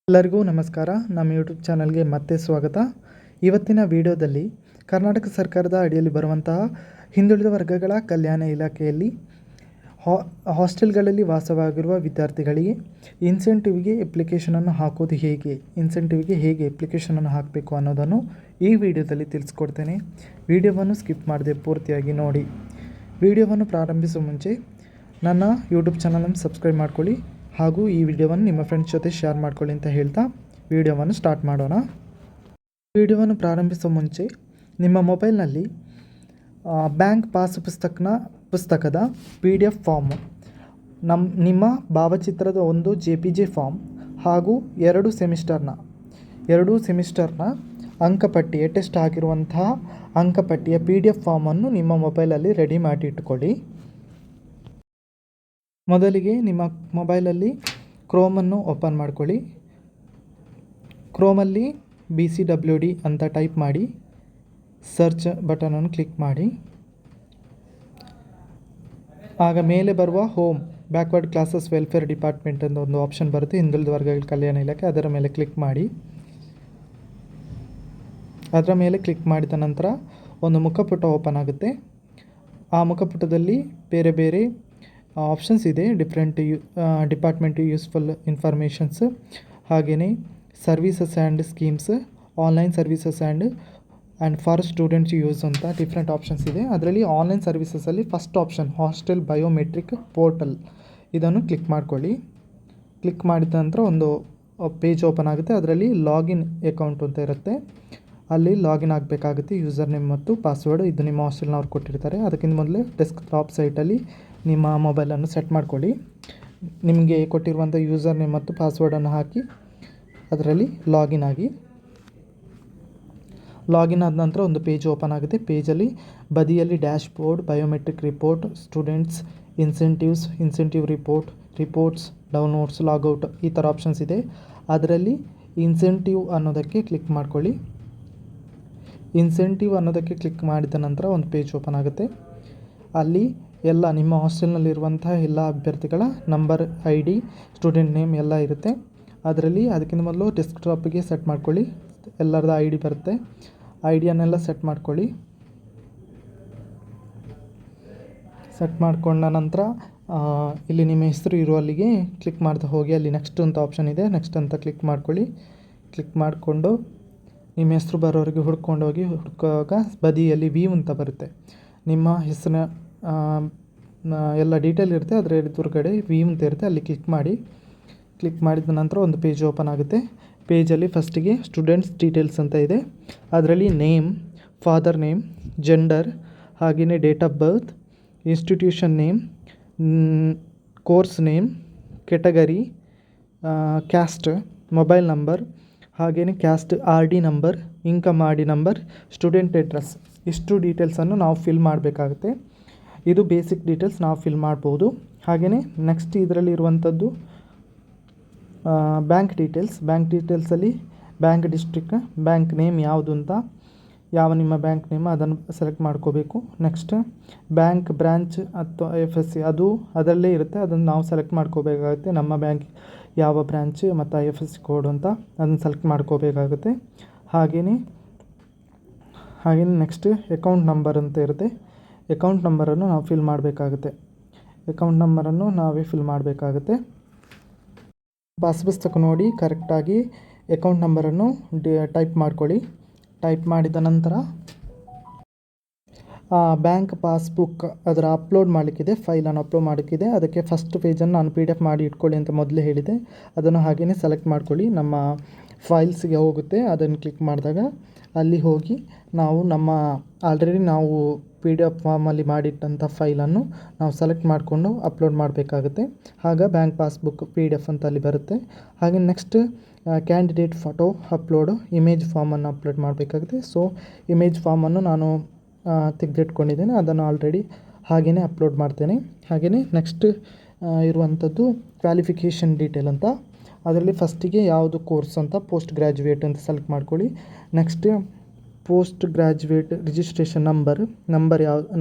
ಎಲ್ಲರಿಗೂ ನಮಸ್ಕಾರ. ನಮ್ಮ ಯೂಟ್ಯೂಬ್ ಚಾನಲ್ಗೆ ಮತ್ತೆ ಸ್ವಾಗತ. ಇವತ್ತಿನ ವಿಡಿಯೋದಲ್ಲಿ ಕರ್ನಾಟಕ ಸರ್ಕಾರದ ಅಡಿಯಲ್ಲಿ ಬರುವಂತಹ ಹಿಂದುಳಿದ ವರ್ಗಗಳ ಕಲ್ಯಾಣ ಇಲಾಖೆಯಲ್ಲಿ ಹಾಸ್ಟೆಲ್ಗಳಲ್ಲಿ ವಾಸವಾಗಿರುವ ವಿದ್ಯಾರ್ಥಿಗಳಿಗೆ ಇನ್ಸೆಂಟಿವ್ಗೆ ಅಪ್ಲಿಕೇಶನನ್ನು ಹಾಕೋದು ಹೇಗೆ ಅಪ್ಲಿಕೇಶನನ್ನು ಹಾಕಬೇಕು ಅನ್ನೋದನ್ನು ಈ ವಿಡಿಯೋದಲ್ಲಿ ತಿಳಿಸ್ಕೊಡ್ತೇನೆ. ವಿಡಿಯೋವನ್ನು ಸ್ಕಿಪ್ ಮಾಡದೆ ಪೂರ್ತಿಯಾಗಿ ನೋಡಿ. ವಿಡಿಯೋವನ್ನು ಪ್ರಾರಂಭಿಸುವ ಮುಂಚೆ ನನ್ನ ಯೂಟ್ಯೂಬ್ ಚಾನಲನ್ನು ಸಬ್ಸ್ಕ್ರೈಬ್ ಮಾಡ್ಕೊಳ್ಳಿ ಹಾಗೂ ಈ ವಿಡಿಯೋವನ್ನು ನಿಮ್ಮ ಫ್ರೆಂಡ್ಸ್ ಜೊತೆ ಶೇರ್ ಮಾಡ್ಕೊಳ್ಳಿ ಅಂತ ಹೇಳ್ತಾ ವಿಡಿಯೋವನ್ನು ಸ್ಟಾರ್ಟ್ ಮಾಡೋಣ. ವಿಡಿಯೋವನ್ನು ಪ್ರಾರಂಭಿಸುವ ಮುಂಚೆ ನಿಮ್ಮ ಮೊಬೈಲ್ನಲ್ಲಿ ಬ್ಯಾಂಕ್ ಪಾಸ್ ಪುಸ್ತಕದ PDF ಫಾರ್ಮು, ನಿಮ್ಮ ಭಾವಚಿತ್ರದ ಒಂದು JPG ಫಾರ್ಮ್ ಹಾಗೂ ಎರಡು ಸೆಮಿಸ್ಟರ್ನ ಅಂಕಪಟ್ಟಿ ಅಟೆಸ್ಟ್ ಆಗಿರುವಂತಹ ಅಂಕಪಟ್ಟಿಯ PDF ಫಾರ್ಮನ್ನು ನಿಮ್ಮ ಮೊಬೈಲಲ್ಲಿ ರೆಡಿ ಮಾಡಿ ಇಟ್ಕೊಳ್ಳಿ. ಮೊದಲಿಗೆ ನಿಮ್ಮ ಮೊಬೈಲಲ್ಲಿ ಕ್ರೋಮನ್ನು ಓಪನ್ ಮಾಡ್ಕೊಳ್ಳಿ. ಕ್ರೋಮಲ್ಲಿ BCWD ಅಂತ ಟೈಪ್ ಮಾಡಿ ಸರ್ಚ್ ಬಟನನ್ನು ಕ್ಲಿಕ್ ಮಾಡಿ. ಆಗ ಮೇಲೆ ಬರುವ home backward classes welfare department ಅಂತ ಒಂದು ಆಪ್ಷನ್ ಬರುತ್ತೆ, ಹಿಂದುಳಿದ ವರ್ಗಗಳ ಕಲ್ಯಾಣ ಇಲಾಖೆ. ಅದರ ಮೇಲೆ ಕ್ಲಿಕ್ ಮಾಡಿ. ಅದರ ಮೇಲೆ ಕ್ಲಿಕ್ ಮಾಡಿದ ನಂತರ ಒಂದು ಮುಖಪುಟ ಓಪನ್ ಆಗುತ್ತೆ. ಆ ಮುಖಪುಟದಲ್ಲಿ ಬೇರೆ ಬೇರೆ ಆಪ್ಷನ್ಸ್ ಇದೆ. ಡಿಪಾರ್ಟ್ಮೆಂಟ್ ಯೂಸ್ಫುಲ್ ಇನ್ಫಾರ್ಮೇಷನ್ಸ್, ಹಾಗೆಯೇ services and schemes, online services and for students use ಅಂತ ಡಿಫ್ರೆಂಟ್ ಆಪ್ಷನ್ಸ್ ಇದೆ. ಅದರಲ್ಲಿ ಆನ್ಲೈನ್ ಸರ್ವೀಸಸಲ್ಲಿ first option hostel biometric portal, ಇದನ್ನು ಕ್ಲಿಕ್ ಮಾಡ್ಕೊಳ್ಳಿ. ಕ್ಲಿಕ್ ಮಾಡಿದ ನಂತರ ಒಂದು ಪೇಜ್ ಓಪನ್ ಆಗುತ್ತೆ. ಅದರಲ್ಲಿ ಲಾಗಿನ್ ಅಕೌಂಟ್ ಅಂತ ಇರುತ್ತೆ. ಅಲ್ಲಿ ಲಾಗಿನ್ ಆಗಬೇಕಾಗುತ್ತೆ. ಯೂಸರ್ ನೇಮ್ ಮತ್ತು ಪಾಸ್ವರ್ಡ್ ಇದು ನಿಮ್ಮ ಹಾಸ್ಟೆಲ್ನವ್ರು ಕೊಟ್ಟಿರ್ತಾರೆ. ಅದಕ್ಕಿಂತ ಮೊದಲೇ ಡೆಸ್ಕ್ಟಾಪ್ ಸೈಟಲ್ಲಿ ನಿಮ್ಮ ಮೊಬೈಲನ್ನು ಸೆಟ್ ಮಾಡ್ಕೊಳ್ಳಿ. ನಿಮಗೆ ಕೊಟ್ಟಿರುವಂಥ ಯೂಸರ್ ನೇಮ್ ಮತ್ತು ಪಾಸ್ವರ್ಡನ್ನು ಹಾಕಿ ಅದರಲ್ಲಿ ಲಾಗಿನ್ ಆಗಿ. ಲಾಗಿನ್ ಆದ ನಂತರ ಒಂದು ಪೇಜ್ ಓಪನ್ ಆಗುತ್ತೆ. ಪೇಜಲ್ಲಿ ಬದಿಯಲ್ಲಿ dash board, biometric report, students, incentive reports, downloads, logout ಈ ಥರ ಆಪ್ಷನ್ಸ್ ಇದೆ. ಅದರಲ್ಲಿ ಇನ್ಸೆಂಟಿವ್ ಅನ್ನೋದಕ್ಕೆ ಕ್ಲಿಕ್ ಮಾಡ್ಕೊಳ್ಳಿ. ಇನ್ಸೆಂಟಿವ್ ಅನ್ನೋದಕ್ಕೆ ಕ್ಲಿಕ್ ಮಾಡಿದ ನಂತರ ಒಂದು ಪೇಜ್ ಓಪನ್ ಆಗುತ್ತೆ. ಅಲ್ಲಿ ಎಲ್ಲ ನಿಮ್ಮ ಹಾಸ್ಟೆಲ್ನಲ್ಲಿರುವಂತಹ ಎಲ್ಲ ಅಭ್ಯರ್ಥಿಗಳ ನಂಬರ್, ID, ಸ್ಟೂಡೆಂಟ್ ನೇಮ್ ಎಲ್ಲ ಇರುತ್ತೆ. ಅದರಲ್ಲಿ ಅದಕ್ಕಿಂತ ಮೊದಲು ಡೆಸ್ಕ್ಟಾಪಿಗೆ ಸೆಟ್ ಮಾಡ್ಕೊಳ್ಳಿ. ಎಲ್ಲರದ್ದು ID ಬರುತ್ತೆ. ಐಡಿಯನ್ನೆಲ್ಲ ಸೆಟ್ ಮಾಡ್ಕೊಳ್ಳಿ. ಸೆಟ್ ಮಾಡಿಕೊಂಡ ನಂತರ ಇಲ್ಲಿ ನಿಮ್ಮ ಹೆಸರು ಇರೋ ಅಲ್ಲಿಗೆ ಕ್ಲಿಕ್ ಮಾಡ್ತಾ ಹೋಗಿ. ಅಲ್ಲಿ ನೆಕ್ಸ್ಟ್ ಅಂತ ಆಪ್ಷನ್ ಇದೆ, ನೆಕ್ಸ್ಟ್ ಅಂತ ಕ್ಲಿಕ್ ಮಾಡ್ಕೊಳ್ಳಿ. ಕ್ಲಿಕ್ ಮಾಡಿಕೊಂಡು ನಿಮ್ಮ ಹೆಸರು ಬರೋರಿಗೆ ಹುಡ್ಕುವಾಗ ಬದಿಯಲ್ಲಿ ವ್ಯೂ ಅಂತ ಬರುತ್ತೆ. ನಿಮ್ಮ ಹೆಸರಿನ ಎಲ್ಲ ಡೀಟೇಲ್ ಇರುತ್ತೆ. ಅದರ ಎದುರುಗಡೆ ವ್ಯೂ ಅಂತ ಇರುತ್ತೆ, ಅಲ್ಲಿ ಕ್ಲಿಕ್ ಮಾಡಿ. ಕ್ಲಿಕ್ ಮಾಡಿದ ನಂತರ ಒಂದು ಪೇಜ್ ಓಪನ್ ಆಗುತ್ತೆ. ಪೇಜಲ್ಲಿ ಫಸ್ಟಿಗೆ ಸ್ಟೂಡೆಂಟ್ಸ್ ಡೀಟೇಲ್ಸ್ ಅಂತ ಇದೆ. ಅದರಲ್ಲಿ ನೇಮ್, ಫಾದರ್ ನೇಮ್, ಜೆಂಡರ್, ಹಾಗೆಯೇ date of birth, institution name, course name, category, caste, mobile number, ಹಾಗೆಯೇ caste RD number, income RD number, student address, ಇಷ್ಟು ಡೀಟೇಲ್ಸನ್ನು ನಾವು ಫಿಲ್ ಮಾಡಬೇಕಾಗುತ್ತೆ. ಇದು ಬೇಸಿಕ್ ಡೀಟೇಲ್ಸ್ ನಾವು ಫಿಲ್ ಮಾಡ್ಬೋದು. ಹಾಗೆಯೇ ನೆಕ್ಸ್ಟ್ ಇದರಲ್ಲಿ ಇರುವಂಥದ್ದು ಬ್ಯಾಂಕ್ ಡೀಟೇಲ್ಸಲ್ಲಿ ಬ್ಯಾಂಕ್ ಡಿಸ್ಟ್ರಿಕ್ಟ್, ಬ್ಯಾಂಕ್ ನೇಮ್ ಯಾವುದು ಅಂತ, ಯಾವ ನಿಮ್ಮ ಬ್ಯಾಂಕ್ ನೇಮ್ ಅದನ್ನು ಸೆಲೆಕ್ಟ್ ಮಾಡ್ಕೋಬೇಕು. ನೆಕ್ಸ್ಟ್ ಬ್ಯಾಂಕ್ ಬ್ರಾಂಚ್ ಅಥವಾ IFSC ಅದು ಅದರಲ್ಲೇ ಇರುತ್ತೆ, ಅದನ್ನು ನಾವು ಸೆಲೆಕ್ಟ್ ಮಾಡ್ಕೋಬೇಕಾಗುತ್ತೆ. ನಮ್ಮ ಬ್ಯಾಂಕ್ ಯಾವ ಬ್ರಾಂಚ್ ಮತ್ತು IFSC ಕೋಡ್ ಅಂತ ಅದನ್ನು ಸೆಲೆಕ್ಟ್ ಮಾಡ್ಕೋಬೇಕಾಗುತ್ತೆ. ಹಾಗೆಯೇ ನೆಕ್ಸ್ಟ್ ಅಕೌಂಟ್ ನಂಬರ್ ಅಂತ ಇರುತ್ತೆ. ಅಕೌಂಟ್ ನಂಬರನ್ನು ನಾವು ಫಿಲ್ ಮಾಡಬೇಕಾಗುತ್ತೆ. ಅಕೌಂಟ್ ನಂಬರನ್ನು ನಾವೇ ಫಿಲ್ ಮಾಡಬೇಕಾಗುತ್ತೆ. ಪಾಸ್ ಪುಸ್ತಕ ನೋಡಿ ಕರೆಕ್ಟಾಗಿ ಅಕೌಂಟ್ ನಂಬರನ್ನು ಟೈಪ್ ಮಾಡ್ಕೊಳ್ಳಿ. ಟೈಪ್ ಮಾಡಿದ ನಂತರ ಬ್ಯಾಂಕ್ ಪಾಸ್ಬುಕ್ ಅದರ ಅಪ್ಲೋಡ್ ಮಾಡಲಿಕ್ಕಿದೆ, ಫೈಲನ್ನು ಅಪ್ಲೋಡ್ ಮಾಡಲಿಕ್ಕಿದೆ. ಅದಕ್ಕೆ ಫಸ್ಟ್ ಪೇಜನ್ನು ನಾನು PDF ಮಾಡಿ ಇಟ್ಕೊಳ್ಳಿ ಅಂತ ಮೊದಲೇ ಹೇಳಿದೆ. ಅದನ್ನು ಹಾಗೆಯೇ ಸೆಲೆಕ್ಟ್ ಮಾಡ್ಕೊಳ್ಳಿ. ನಮ್ಮ ಫೈಲ್ಸ್ಗೆ ಹೋಗುತ್ತೆ. ಅದನ್ನು ಕ್ಲಿಕ್ ಮಾಡಿದಾಗ ಅಲ್ಲಿ ಹೋಗಿ ನಾವು ಆಲ್ರೆಡಿ ನಾವು PDF ಫಾರ್ಮಲ್ಲಿ ಮಾಡಿಟ್ಟಂಥ ಫೈಲನ್ನು ನಾವು ಸೆಲೆಕ್ಟ್ ಮಾಡಿಕೊಂಡು ಅಪ್ಲೋಡ್ ಮಾಡಬೇಕಾಗುತ್ತೆ. ಆಗ ಬ್ಯಾಂಕ್ ಪಾಸ್ಬುಕ್ PDF ಅಂತ ಅಲ್ಲಿ ಬರುತ್ತೆ. ಹಾಗೆ next candidate photo upload, image ಫಾರ್ಮನ್ನು ಅಪ್ಲೋಡ್ ಮಾಡಬೇಕಾಗುತ್ತೆ. ಸೊ ಇಮೇಜ್ ಫಾರ್ಮನ್ನು ನಾನು ತೆಗೆದಿಟ್ಕೊಂಡಿದ್ದೇನೆ, ಅದನ್ನು ಆಲ್ರೆಡಿ ಹಾಗೆಯೇ ಅಪ್ಲೋಡ್ ಮಾಡ್ತೇನೆ. ಹಾಗೆಯೇ ನೆಕ್ಸ್ಟ್ ಇರುವಂಥದ್ದು ಕ್ವಾಲಿಫಿಕೇಷನ್ ಡೀಟೇಲ್ ಅಂತ. ಅದರಲ್ಲಿ ಫಸ್ಟಿಗೆ ಯಾವುದು ಕೋರ್ಸ್ ಅಂತ ಪೋಸ್ಟ್ ಗ್ರ್ಯಾಜುಯೇಟ್ ಅಂತ ಸೆಲೆಕ್ಟ್ ಮಾಡ್ಕೊಳ್ಳಿ. Next post graduate registration number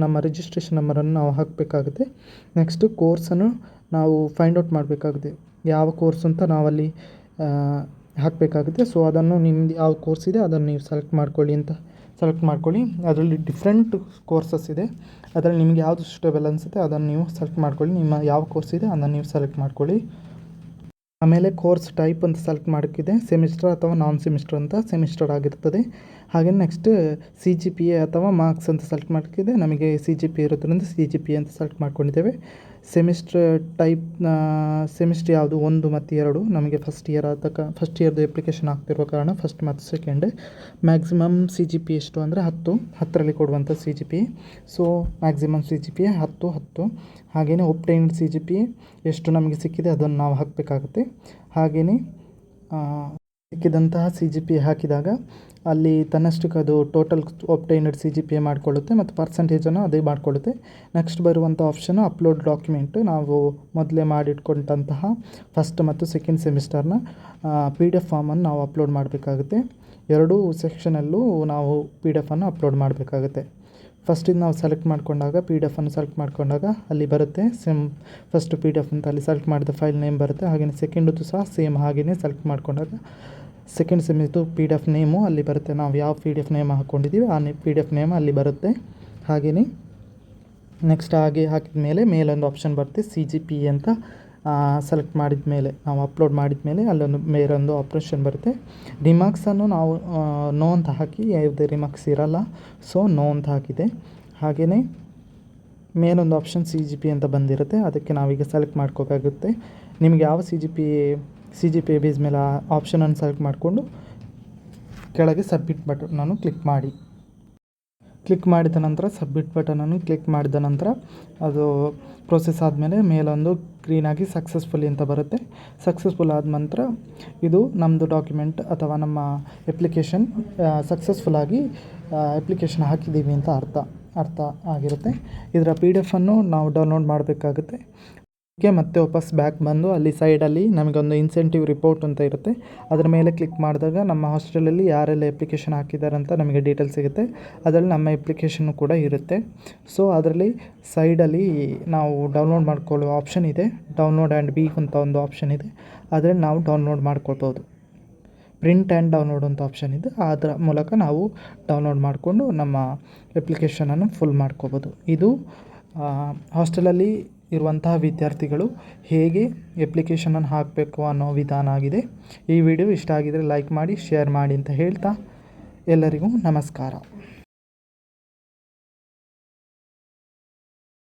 ನಮ್ಮ ರಿಜಿಸ್ಟ್ರೇಷನ್ ನಂಬರನ್ನು ನಾವು ಹಾಕಬೇಕಾಗುತ್ತೆ. ನೆಕ್ಸ್ಟ್ ಕೋರ್ಸನ್ನು ನಾವು ಫೈಂಡ್ ಔಟ್ ಮಾಡಬೇಕಾಗುತ್ತೆ, ಯಾವ ಕೋರ್ಸ್ ಅಂತ ನಾವಲ್ಲಿ ಹಾಕಬೇಕಾಗುತ್ತೆ. ಸೊ ಅದನ್ನು ನಿಮ್ದು ಯಾವ ಕೋರ್ಸ್ ಇದೆ ಅದನ್ನು ನೀವು ಸೆಲೆಕ್ಟ್ ಮಾಡ್ಕೊಳ್ಳಿ. ಅದರಲ್ಲಿ ಡಿಫ್ರೆಂಟ್ ಕೋರ್ಸಸ್ ಇದೆ. ಅದರಲ್ಲಿ ನಿಮಗೆ ಯಾವುದು ಸೂಟೇಬಲ್ ಅನಿಸುತ್ತೆ ಅದನ್ನು ನೀವು ಸೆಲೆಕ್ಟ್ ಮಾಡ್ಕೊಳ್ಳಿ. ನಿಮ್ಮ ಯಾವ ಕೋರ್ಸ್ ಇದೆ ಅದನ್ನು ನೀವು ಸೆಲೆಕ್ಟ್ ಮಾಡ್ಕೊಳ್ಳಿ. ಆಮೇಲೆ ಕೋರ್ಸ್ ಟೈಪ್ ಅಂತ ಸೆಲೆಕ್ಟ್ ಮಾಡೋಕ್ಕಿದೆ, ಸೆಮಿಸ್ಟರ್ ಅಥವಾ ನಾನ್ ಸೆಮಿಸ್ಟರ್ ಅಂತ. ಸೆಮಿಸ್ಟರ್ ಆಗಿರ್ತದೆ. ಹಾಗೆ ನೆಕ್ಸ್ಟ್ CGPA ಅಥವಾ ಮಾರ್ಕ್ಸ್ ಅಂತ ಸೆಲೆಕ್ಟ್ ಮಾಡೋಕ್ಕಿದೆ. ನಮಗೆ CGPA ಇರೋದ್ರಿಂದ CGPA ಅಂತ ಸೆಲೆಕ್ಟ್ ಮಾಡ್ಕೊಂಡಿದ್ದೇವೆ. ಸೆಮಿಸ್ಟರ್ ಟೈಪ್ ಸೆಮಿಸ್ಟರ್ ಯಾವುದು 1 ಮತ್ತು 2 ನಮಗೆ ಫಸ್ಟ್ ಇಯರ್ದು ಅಪ್ಲಿಕೇಶನ್ ಆಗ್ತಿರುವ ಕಾರಣ ಫಸ್ಟ್ ಮತ್ತು ಸೆಕೆಂಡ್. ಮ್ಯಾಕ್ಸಿಮಮ್ CGPA ಎಷ್ಟು ಅಂದರೆ 10ರಲ್ಲಿ ಕೊಡುವಂಥ CGPA. So maximum CGPA 10. ಹಾಗೆಯೇ ಒಬ್ಟೈನ್ಡ್ CGPA ಎಷ್ಟು ನಮಗೆ ಸಿಕ್ಕಿದೆ ಅದನ್ನು ನಾವು ಹಾಕಬೇಕಾಗುತ್ತೆ. ಹಾಗೆಯೇ ಸಿಕ್ಕಿದಂತಹ CGPA ಹಾಕಿದಾಗ ಅಲ್ಲಿ ತನ್ನಷ್ಟಕ್ಕೆ ಅದು ಟೋಟಲ್ ಒಬ್ಟೈನ್ಡ್ CGPA ಮಾಡಿಕೊಳ್ಳುತ್ತೆ ಮತ್ತು ಪರ್ಸೆಂಟೇಜನ್ನು ಅದೇ ಮಾಡಿಕೊಳ್ಳುತ್ತೆ. ನೆಕ್ಸ್ಟ್ ಬರುವಂಥ ಆಪ್ಷನು ಅಪ್ಲೋಡ್ ಡಾಕ್ಯುಮೆಂಟ್. ನಾವು ಮೊದಲೇ ಮಾಡಿಟ್ಕೊಂಡಂತಹ ಫಸ್ಟ್ ಮತ್ತು ಸೆಕೆಂಡ್ ಸೆಮಿಸ್ಟರ್ನ PDF ಫಾರ್ಮನ್ನು ನಾವು ಅಪ್ಲೋಡ್ ಮಾಡಬೇಕಾಗುತ್ತೆ. ಎರಡೂ ಸೆಕ್ಷನಲ್ಲೂ ನಾವು PDF ಅನ್ನು ಅಪ್ಲೋಡ್ ಮಾಡಬೇಕಾಗುತ್ತೆ. ಫಸ್ಟಿಂದ ನಾವು ಸೆಲೆಕ್ಟ್ ಮಾಡಿಕೊಂಡಾಗ PDF ಅನ್ನು ಸೆಲೆಕ್ಟ್ ಮಾಡಿಕೊಂಡಾಗ ಅಲ್ಲಿ ಬರುತ್ತೆ ಫಸ್ಟ್ PDF ಅಂತ ಅಲ್ಲಿ ಸೆಲೆಕ್ಟ್ ಮಾಡಿದ ಫೈಲ್ ನೇಮ್ ಬರುತ್ತೆ. ಹಾಗೆಯೇ ಸೆಕೆಂಡದ್ದು ಸಹ ಸೇಮ್ ಹಾಗೆಯೇ ಸೆಲೆಕ್ಟ್ ಮಾಡಿಕೊಂಡಾಗ ಸೆಕೆಂಡ್ ಸೆಮಿದು PDF ನೇಮು ಅಲ್ಲಿ ಬರುತ್ತೆ. ನಾವು ಯಾವ PDF ನೇಮ್ ಹಾಕ್ಕೊಂಡಿದ್ದೀವಿ ಆ PDF ನೇಮ್ ಅಲ್ಲಿ ಬರುತ್ತೆ. ಹಾಗೆಯೇ ನೆಕ್ಸ್ಟ್ ಹಾಗೆ ಹಾಕಿದ ಮೇಲೆ ಮೇಲೊಂದು ಆಪ್ಷನ್ ಬರುತ್ತೆ CGPA ಅಂತ ಸೆಲೆಕ್ಟ್ ಮಾಡಿದ ಮೇಲೆ ನಾವು ಅಪ್ಲೋಡ್ ಮಾಡಿದ ಮೇಲೆ ಅಲ್ಲೊಂದು ಮೇಲೊಂದು ಆಪ್ಷನ್ ಬರುತ್ತೆ. ರಿಮಾರ್ಕ್ಸನ್ನು ನಾವು ನೋ ಅಂತ ಹಾಕಿ, ಯಾವುದೇ ರಿಮಾರ್ಕ್ಸ್ ಇರಲ್ಲ. ಸೊ ನೋ ಅಂತ ಹಾಕಿದೆ. ಹಾಗೆಯೇ ಮೇಲೊಂದು ಆಪ್ಷನ್ CGPA ಅಂತ ಬಂದಿರುತ್ತೆ. ಅದಕ್ಕೆ ನಾವೀಗ ಸೆಲೆಕ್ಟ್ ಮಾಡ್ಕೋಬೇಕಾಗುತ್ತೆ. ನಿಮಗೆ ಯಾವ CGPA ಬೇಸ್ ಮೇಲೆ ಆ ಆಪ್ಷನನ್ನು ಸೆಲೆಕ್ಟ್ ಮಾಡಿಕೊಂಡು ಕೆಳಗೆ ಸಬ್ಮಿಟ್ ಬಟನನ್ನು ಕ್ಲಿಕ್ ಮಾಡಿದ ನಂತರ ಸಬ್ಮಿಟ್ ಬಟನನ್ನು ಕ್ಲಿಕ್ ಮಾಡಿದ ನಂತರ ಅದು ಪ್ರೋಸೆಸ್ ಆದಮೇಲೆ ಮೇಲೊಂದು ಗ್ರೀನಾಗಿ ಸಕ್ಸಸ್ಫುಲಿ ಅಂತ ಬರುತ್ತೆ. ಸಕ್ಸಸ್ಫುಲ್ ಆದ ನಂತರ ಇದು ನಮ್ಮದು ಡಾಕ್ಯುಮೆಂಟ್ ಅಥವಾ ನಮ್ಮ ಅಪ್ಲಿಕೇಶನ್ ಸಕ್ಸಸ್ಫುಲ್ಲಾಗಿ ಅಪ್ಲಿಕೇಶನ್ ಹಾಕಿದ್ದೀವಿ ಅಂತ ಅರ್ಥ ಆಗಿರುತ್ತೆ. ಇದರ PDF ಅನ್ನು ನಾವು ಡೌನ್ಲೋಡ್ ಮಾಡಬೇಕಾಗುತ್ತೆ. ಮತ್ತೆ ವಾಪಸ್ ಬ್ಯಾಕ್ ಬಂದು ಅಲ್ಲಿ ಸೈಡಲ್ಲಿ ನಮಗೊಂದು ಇನ್ಸೆಂಟಿವ್ ರಿಪೋರ್ಟ್ ಅಂತ ಇರುತ್ತೆ. ಅದರ ಮೇಲೆ ಕ್ಲಿಕ್ ಮಾಡಿದಾಗ ನಮ್ಮ ಹಾಸ್ಟೆಲಲ್ಲಿ ಯಾರೆಲ್ಲ ಅಪ್ಲಿಕೇಶನ್ ಹಾಕಿದ್ದಾರೆ ಅಂತ ನಮಗೆ ಡೀಟೇಲ್ಸ್ ಸಿಗುತ್ತೆ. ಅದರಲ್ಲಿ ನಮ್ಮ ಅಪ್ಲಿಕೇಶನ್ನು ಕೂಡ ಇರುತ್ತೆ. ಸೊ ಅದರಲ್ಲಿ ಸೈಡಲ್ಲಿ ನಾವು ಡೌನ್ಲೋಡ್ ಮಾಡ್ಕೊಳ್ಳೋ ಆಪ್ಷನ್ ಇದೆ. ಡೌನ್ಲೋಡ್ ಆ್ಯಂಡ್ ಬಿ ಅಂತ ಒಂದು ಆಪ್ಷನ್ ಇದೆ. ಅದರಲ್ಲಿ ನಾವು ಡೌನ್ಲೋಡ್ ಮಾಡ್ಕೊಳ್ಬೋದು. ಪ್ರಿಂಟ್ ಆ್ಯಂಡ್ ಡೌನ್ಲೋಡ್ ಅಂತ ಆಪ್ಷನ್ ಇದೆ. ಅದರ ಮೂಲಕ ನಾವು ಡೌನ್ಲೋಡ್ ಮಾಡಿಕೊಂಡು ನಮ್ಮ ಅಪ್ಲಿಕೇಶನನ್ನು ಫುಲ್ ಮಾಡ್ಕೋಬೋದು. ಇದು ಹಾಸ್ಟೆಲಲ್ಲಿ ಇರುವಂತಹ ವಿದ್ಯಾರ್ಥಿಗಳು ಹೇಗೆ ಅಪ್ಲಿಕೇಶನನ್ನು ಹಾಕಬೇಕು ಅನ್ನೋ ವಿಧಾನ ಆಗಿದೆ. ಈ ವಿಡಿಯೋ ಇಷ್ಟ ಆಗಿದರೆ ಲೈಕ್ ಮಾಡಿ, ಶೇರ್ ಮಾಡಿ ಅಂತ ಹೇಳ್ತಾ ಎಲ್ಲರಿಗೂ ನಮಸ್ಕಾರ.